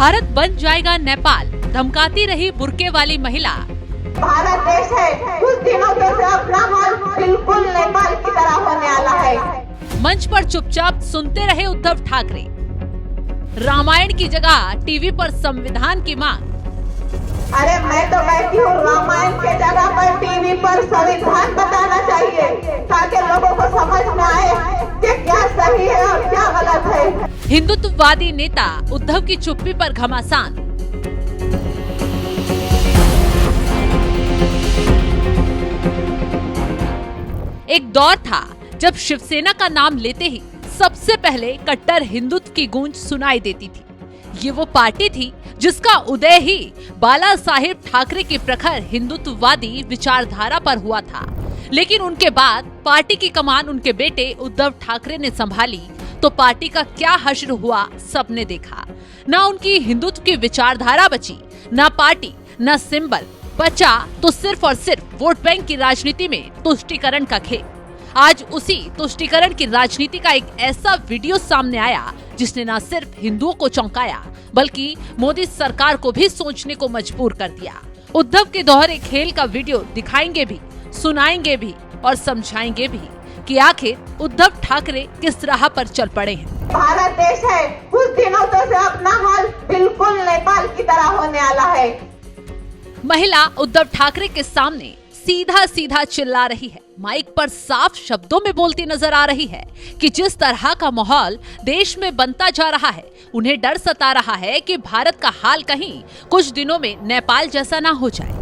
भारत बन जाएगा नेपाल, धमकाती रही बुर्के वाली महिला। भारत देश है, कुछ दिनों से अपना हाल बिल्कुल नेपाल की तरह होने वाला है। मंच पर चुपचाप सुनते रहे उद्धव ठाकरे। रामायण की जगह टीवी पर संविधान की मांग। अरे मैं तो कहती हूँ रामायण के जगह पर टीवी पर संविधान बताना चाहिए, ताकि लोगों को समझ में आए कि क्या सही है और क्या गलत है। हिंदुत्ववादी नेता उद्धव की चुप्पी पर घमासान। एक दौर था जब शिवसेना का नाम लेते ही सबसे पहले कट्टर हिंदुत्व की गूंज सुनाई देती थी। ये वो पार्टी थी जिसका उदय ही बाला साहेब ठाकरे की प्रखर हिंदुत्ववादी विचारधारा पर हुआ था। लेकिन उनके बाद पार्टी की कमान उनके बेटे उद्धव ठाकरे ने संभाली तो पार्टी का क्या हश्र हुआ सबने देखा। ना उनकी हिंदुत्व की विचारधारा बची, ना पार्टी, ना सिंबल बचा, तो सिर्फ और सिर्फ वोट बैंक की राजनीति में तुष्टीकरण का खेल। आज उसी तुष्टीकरण की राजनीति का एक ऐसा वीडियो सामने आया जिसने न सिर्फ हिंदुओं को चौंकाया बल्कि मोदी सरकार को भी सोचने को मजबूर कर दिया। उद्धव के दोहरे खेल का वीडियो दिखाएंगे भी, सुनाएंगे भी और समझाएंगे भी कि आखिर उद्धव ठाकरे किस राह पर चल पड़े हैं। भारत देश है, कुछ दिनों से अपना हाल बिल्कुल नेपाल की तरह होने वाला है। महिला उद्धव ठाकरे के सामने सीधा सीधा चिल्ला रही है, माइक पर साफ शब्दों में बोलती नजर आ रही है कि जिस तरह का माहौल देश में बनता जा रहा है, उन्हें डर सता रहा है कि भारत का हाल कहीं कुछ दिनों में नेपाल जैसा ना हो जाए।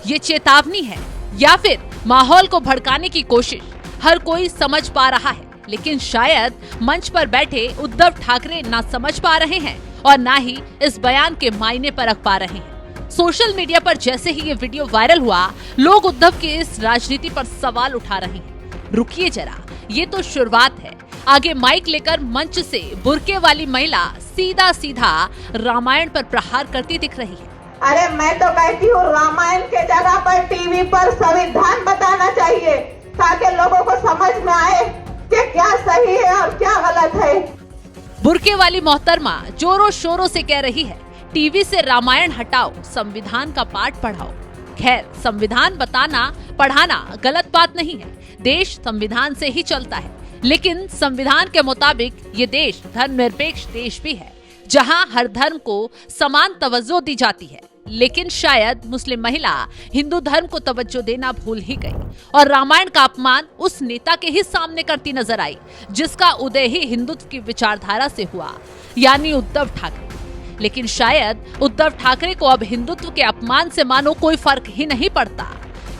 ये चेतावनी है या फिर माहौल को भड़काने की कोशिश, हर कोई समझ पा रहा है, लेकिन शायद मंच पर बैठे उद्धव ठाकरे ना समझ पा रहे हैं और ना ही इस बयान के मायने परख पा रहे हैं। सोशल मीडिया पर जैसे ही ये वीडियो वायरल हुआ, लोग उद्धव की इस राजनीति पर सवाल उठा रहे हैं। रुकिए जरा, ये तो शुरुआत है। आगे माइक लेकर मंच से बुर्के वाली महिला सीधा सीधा रामायण पर प्रहार करती दिख रही है। अरे मैं तो कहती हूँ रामायण के जगह पर टीवी पर संविधान बताना चाहिए, ताकि लोगों को समझ में आए कि क्या सही है और क्या गलत है। बुर्के वाली मोहतरमा जोरों शोरों से कह रही है, टीवी से रामायण हटाओ, संविधान का पाठ पढ़ाओ। खैर, संविधान बताना पढ़ाना गलत बात नहीं है, देश संविधान से ही चलता है। लेकिन संविधान के मुताबिक ये देश धर्मनिरपेक्ष देश भी है, जहां हर धर्म को समान तवज्जो दी जाती है। लेकिन शायद मुस्लिम महिला हिंदू धर्म को तवज्जो देना भूल ही गई और रामायण का अपमान उस नेता के ही सामने करती नजर आई जिसका उदय ही हिंदुत्व की विचारधारा से हुआ, यानी उद्धव ठाकरे। लेकिन शायद उद्धव ठाकरे को अब हिंदुत्व के अपमान से मानो कोई फर्क ही नहीं पड़ता।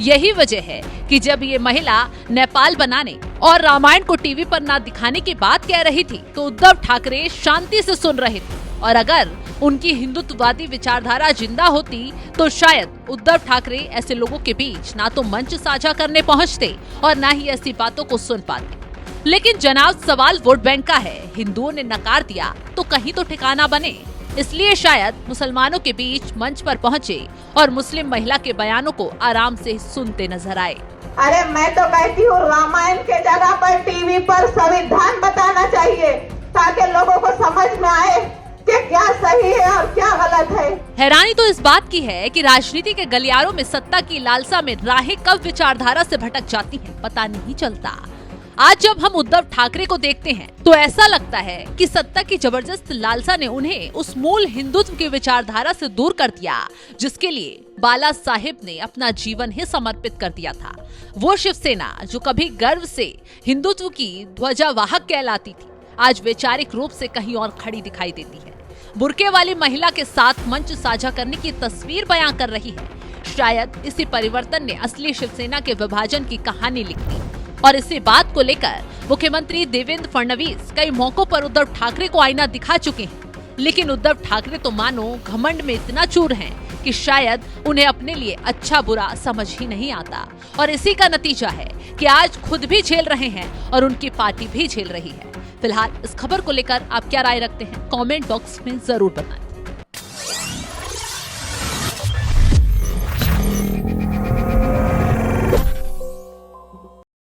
यही वजह है कि जब ये महिला नेपाल बनाने और रामायण को टीवी पर ना दिखाने की बात कह रही थी तो उद्धव ठाकरे शांति से सुन रहे थे। और अगर उनकी हिंदुत्ववादी विचारधारा जिंदा होती तो शायद उद्धव ठाकरे ऐसे लोगों के बीच ना तो मंच साझा करने पहुंचते और ना ही ऐसी बातों को सुन पाते। लेकिन जनाब, सवाल वोट बैंक का है। हिंदुओं ने नकार दिया तो कहीं तो ठिकाना बने। इसलिए शायद मुसलमानों के बीच मंच पर पहुंचे और मुस्लिम महिला के बयानों को आराम से सुनते नजर आए। अरे मैं तो कहती हूँ रामायण के जगह पर टीवी पर संविधान बताना चाहिए, ताकि लोगों को समझ में आए कि क्या सही है और क्या गलत है। हैरानी तो इस बात की है कि राजनीति के गलियारों में सत्ता की लालसा में राहें कब विचारधारा से भटक जाती हैं, पता नहीं चलता। आज जब हम उद्धव ठाकरे को देखते हैं तो ऐसा लगता है कि सत्ता की जबरदस्त लालसा ने उन्हें उस मूल हिंदुत्व की विचारधारा से दूर कर दिया जिसके लिए बाला साहेब ने अपना जीवन ही समर्पित कर दिया था। वो शिवसेना जो कभी गर्व से हिंदुत्व की ध्वजावाहक कहलाती थी, आज वैचारिक रूप से कहीं और खड़ी दिखाई देती है। बुर्के वाली महिला के साथ मंच साझा करने की तस्वीर बयां कर रही है। शायद इसी परिवर्तन ने असली शिवसेना के विभाजन की कहानी लिखी और इसी बात को लेकर मुख्यमंत्री देवेंद्र फडणवीस कई मौकों पर उद्धव ठाकरे को आईना दिखा चुके हैं। लेकिन उद्धव ठाकरे तो मानो घमंड में इतना चूर हैं कि शायद उन्हें अपने लिए अच्छा बुरा समझ ही नहीं आता। और इसी का नतीजा है कि आज खुद भी झेल रहे हैं और उनकी पार्टी भी झेल रही है। फिलहाल इस खबर को लेकर आप क्या राय रखते हैं, कमेंट बॉक्स में जरूर बताएं।